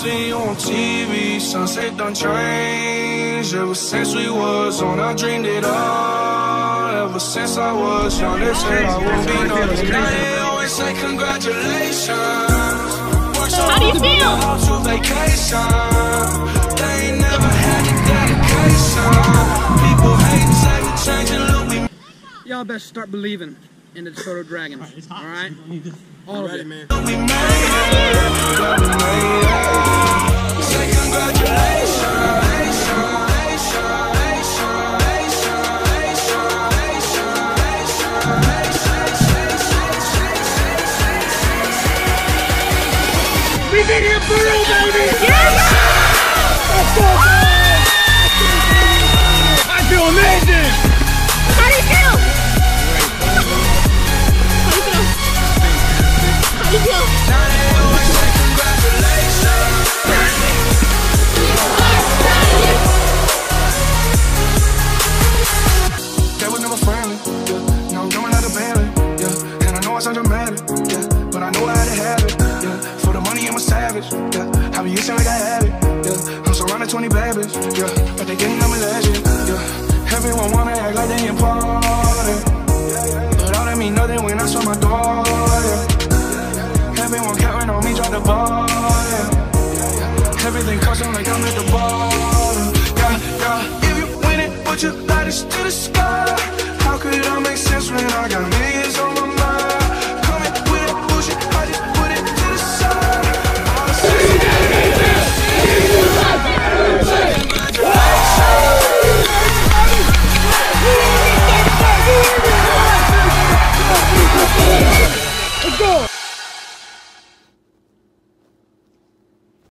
see you on TV, sunset done changed. Ever since we was on, I dreamed it all. Ever since I was young, they said I won't be nothing. Now they always say congratulations. How do you feel? To vacation. They ain't never had the dedication. People hate and say we changing, look we. Y'all best start believing in the Soto Dragon. All right? All of it, man. We made it. Say congratulations. We did it for real, baby! Yes! Let's go, man! I feel amazing! How do you feel? How do you feel? How do you feel? Now they always say congratulations. They was never friendly, yeah. Now I'm coming out of Bailey, yeah. And I know I sound dramatic, yeah. But I know I had to have it, yeah. For the money I'm a savage, yeah. I be using like I had it, yeah. I'm surrounded 20 babies, yeah. But they think I'm a legend, yeah. Everyone wanna act like they important, but all that mean nothing when I saw my door, yeah. Everyone counting on me, drop the ball, yeah. Everything costing like I'm at the ball, yeah, yeah. If you win it, put your lighters to the sky.